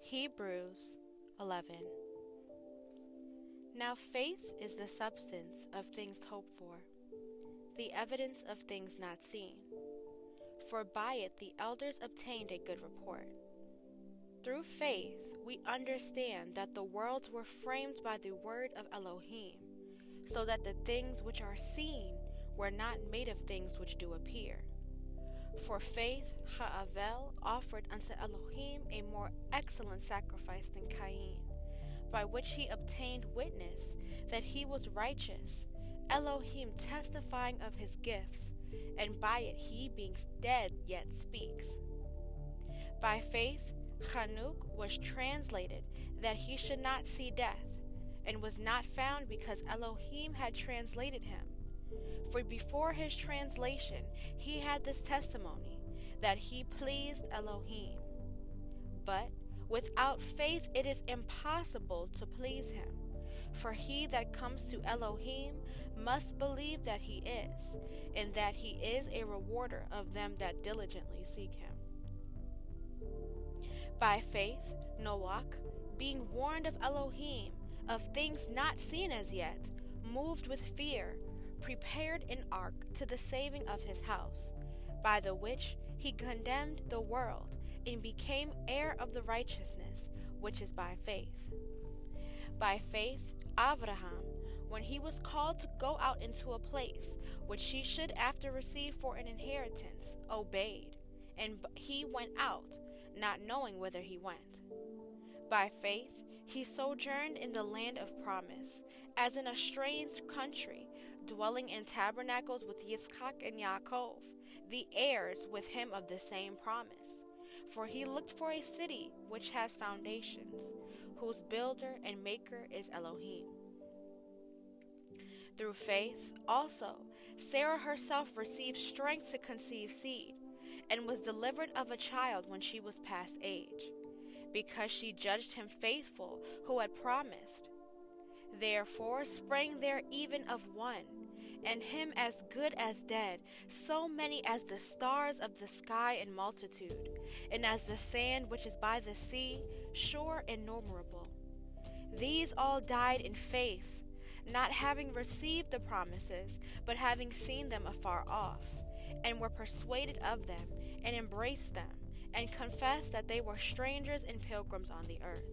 Hebrews 11. Now faith is the substance of things hoped for, the evidence of things not seen. For by it the elders obtained a good report. Through faith we understand that the worlds were framed by the word of Elohim, so that the things which are seen were not made of things which do appear. For faith Ha'avel offered unto Elohim a more excellent sacrifice than Cain, by which he obtained witness that he was righteous, Elohim testifying of his gifts, and by it he being dead yet speaks. By faith Chanuk was translated that he should not see death, and was not found because Elohim had translated him. For before his translation he had this testimony, that he pleased Elohim. But without faith it is impossible to please him. For he that comes to Elohim must believe that he is, and that he is a rewarder of them that diligently seek him. By faith Noach, being warned of Elohim, of things not seen as yet, moved with fear, prepared an ark to the saving of his house, by the which he condemned the world, and became heir of the righteousness which is by faith. By faith Ivriym, when he was called to go out into a place which he should after receive for an inheritance, obeyed, and he went out, not knowing whither he went. By faith he sojourned in the land of promise, as in a strange country, dwelling in tabernacles with Yitzchak and Yaakov, the heirs with him of the same promise. For he looked for a city which has foundations, whose builder and maker is Elohim. Through faith also Sarah herself received strength to conceive seed, and was delivered of a child when she was past age, because she judged him faithful who had promised. Therefore sprang there even of one, and him as good as dead, so many as the stars of the sky in multitude, and as the sand which is by the sea, sure innumerable. These all died in faith, not having received the promises, but having seen them afar off, and were persuaded of them, and embraced them, and confessed that they were strangers and pilgrims on the earth.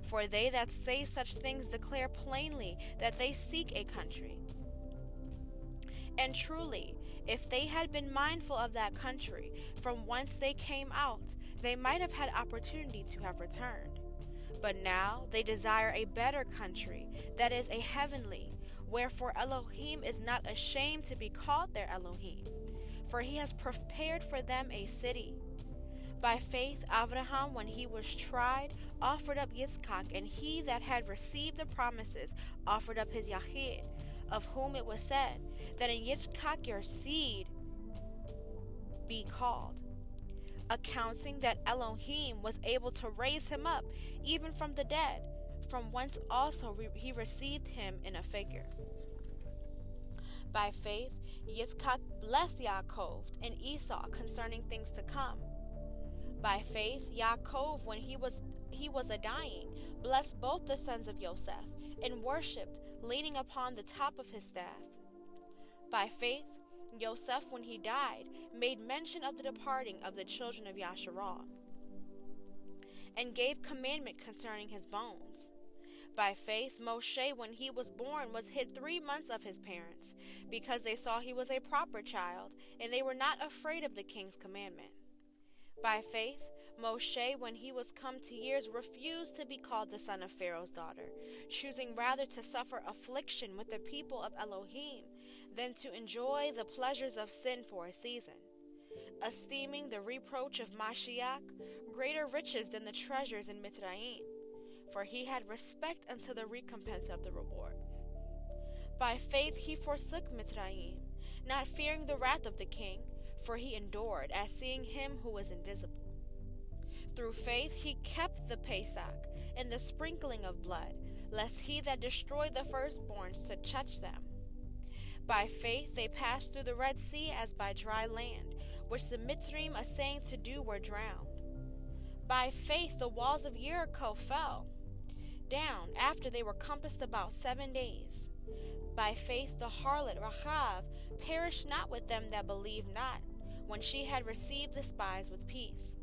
For they that say such things declare plainly that they seek a country. And truly, if they had been mindful of that country from whence they came out, they might have had opportunity to have returned. But now they desire a better country, that is a heavenly, wherefore Elohim is not ashamed to be called their Elohim, for he has prepared for them a city. By faith Abraham, when he was tried, offered up Yitzchak, and he that had received the promises offered up his Yachid, of whom it was said, that in Yitzchak your seed be called, accounting that Elohim was able to raise him up even from the dead, from whence also he received him in a figure. By faith Yitzchak blessed Yaakov and Esau concerning things to come. By faith Yaakov, when he was a dying, blessed both the sons of Joseph, and worshipped, leaning upon the top of his staff. By faith Joseph, when he died, made mention of the departing of the children of Yasharah, and gave commandment concerning his bones. By faith Moshe, when he was born, was hid 3 months of his parents, because they saw he was a proper child, and they were not afraid of the king's commandment. By faith Moshe, when he was come to years, refused to be called the son of Pharaoh's daughter, choosing rather to suffer affliction with the people of Elohim than to enjoy the pleasures of sin for a season, esteeming the reproach of Mashiach greater riches than the treasures in Mitzrayim, for he had respect unto the recompense of the reward. By faith he forsook Mitzrayim, not fearing the wrath of the king, for he endured as seeing him who was invisible. Through faith he kept the Pesach and the sprinkling of blood, lest he that destroyed the firstborns should touch them. By faith they passed through the Red Sea as by dry land, which the Mitzrayim assaying to do were drowned. By faith the walls of Jericho fell down after they were compassed about 7 days. By faith the harlot Rahab perished not with them that believed not, when she had received the spies with peace.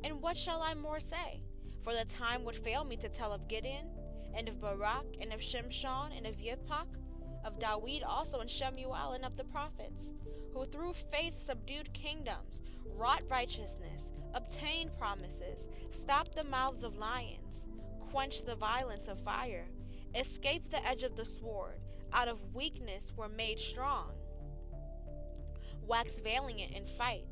And what shall I more say? For the time would fail me to tell of Gideon, and of Barak, and of Shimshon, and of Yiphach, of Dawid also, and Shemuel, and of the prophets, who through faith subdued kingdoms, wrought righteousness, obtained promises, stopped the mouths of lions, quenched the violence of fire, escaped the edge of the sword, out of weakness were made strong, waxed valiant in fight,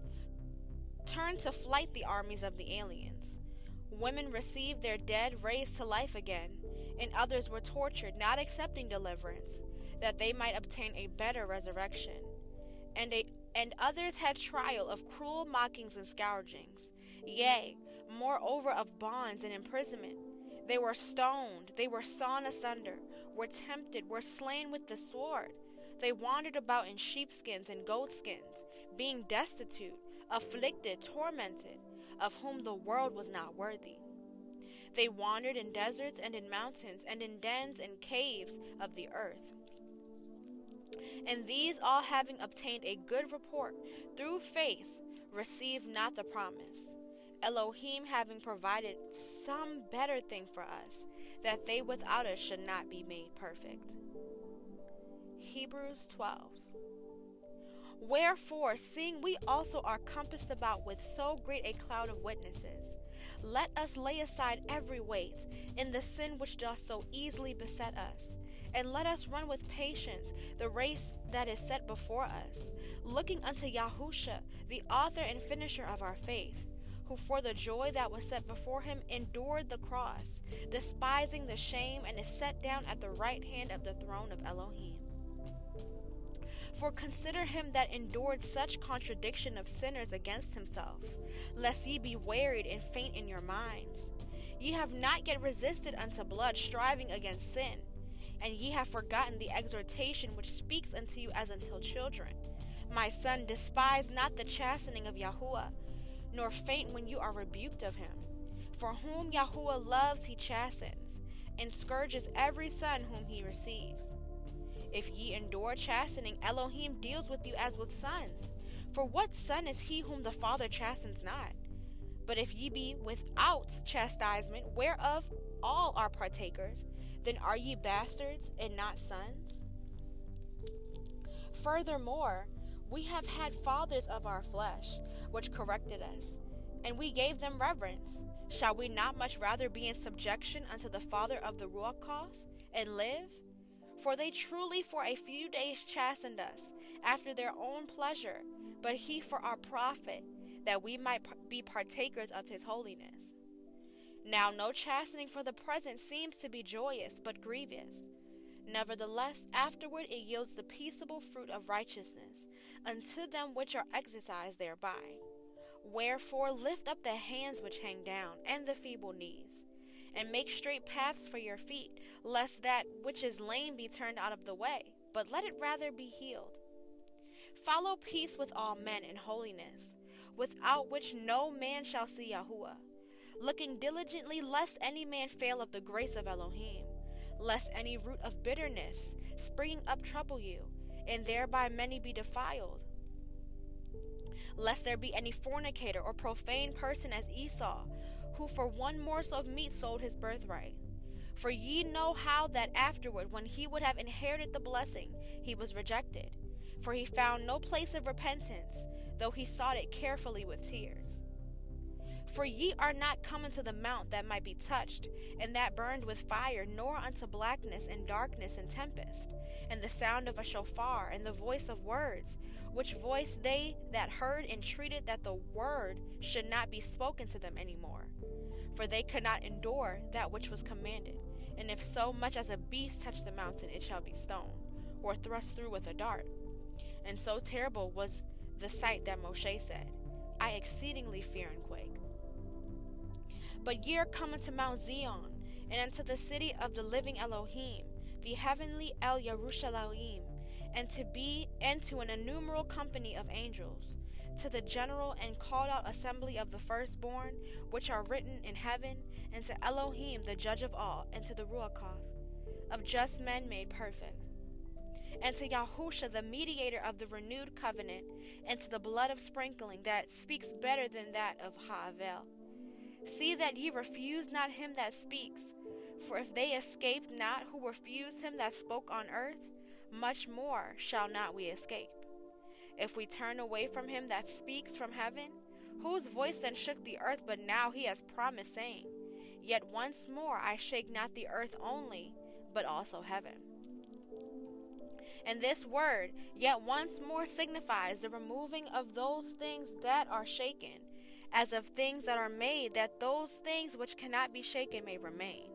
turned to flight the armies of the aliens. Women received their dead raised to life again, and others were tortured, not accepting deliverance, that they might obtain a better resurrection. And others had trial of cruel mockings and scourgings, yea, moreover of bonds and imprisonment. They were stoned, they were sawn asunder, were tempted, were slain with the sword. They wandered about in sheepskins and goatskins, being destitute, afflicted, tormented, of whom the world was not worthy. They wandered in deserts and in mountains, and in dens and caves of the earth. And these all, having obtained a good report through faith, received not the promise, Elohim having provided some better thing for us, that they without us should not be made perfect. Hebrews 12. Wherefore, seeing we also are compassed about with so great a cloud of witnesses, let us lay aside every weight, and the sin which doth so easily beset us, and let us run with patience the race that is set before us, looking unto Yahusha, the author and finisher of our faith, who for the joy that was set before him endured the cross, despising the shame, and is set down at the right hand of the throne of Elohim. For consider him that endured such contradiction of sinners against himself, lest ye be wearied and faint in your minds. Ye have not yet resisted unto blood, striving against sin, and ye have forgotten the exhortation which speaks unto you as unto children. My son, despise not the chastening of Yahuwah, nor faint when you are rebuked of him. For whom Yahuwah loves he chastens, and scourges every son whom he receives. If ye endure chastening, Elohim deals with you as with sons. For what son is he whom the Father chastens not? But if ye be without chastisement, whereof all are partakers, then are ye bastards and not sons? Furthermore, we have had fathers of our flesh, which corrected us, and we gave them reverence. Shall we not much rather be in subjection unto the Father of the Ruach, and live? For they truly for a few days chastened us, after their own pleasure, but he for our profit, that we might be partakers of his holiness. Now no chastening for the present seems to be joyous, but grievous. Nevertheless, afterward it yields the peaceable fruit of righteousness unto them which are exercised thereby. Wherefore lift up the hands which hang down, and the feeble knees, and make straight paths for your feet, lest that which is lame be turned out of the way, but let it rather be healed. Follow peace with all men and holiness, without which no man shall see Yahuwah, looking diligently lest any man fail of the grace of Elohim, lest any root of bitterness springing up trouble you, and thereby many be defiled. Lest there be any fornicator or profane person as Esau, who for one morsel of meat sold his birthright. For ye know how that afterward, when he would have inherited the blessing, he was rejected. For he found no place of repentance, though he sought it carefully with tears. For ye are not come unto the mount that might be touched, and that burned with fire, nor unto blackness and darkness and tempest, and the sound of a shofar, and the voice of words, which voice they that heard entreated that the word should not be spoken to them any more. For they could not endure that which was commanded. And if so much as a beast touch the mountain, it shall be stoned, or thrust through with a dart. And so terrible was the sight that Moshe said, I exceedingly fear and quake. But ye are come unto Mount Zion, and unto the city of the living Elohim, the heavenly El Yerushalayim, and to an innumerable company of angels, to the general and called out assembly of the firstborn, which are written in heaven, and to Elohim the judge of all, and to the Ruach of just men made perfect, and to Yahusha the mediator of the renewed covenant, and to the blood of sprinkling that speaks better than that of Ha'avel. See that ye refuse not him that speaks, for if they escaped not who refused him that spoke on earth, much more shall not we escape. If we turn away from him that speaks from heaven, whose voice then shook the earth, but now he has promised, saying, Yet once more I shake not the earth only, but also heaven. And this word, yet once more, signifies the removing of those things that are shaken, as of things that are made, that those things which cannot be shaken may remain.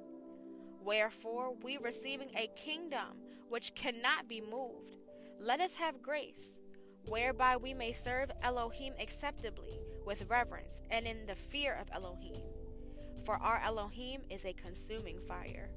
Wherefore, we receiving a kingdom which cannot be moved, let us have grace, whereby we may serve Elohim acceptably, with reverence, and in the fear of Elohim. For our Elohim is a consuming fire.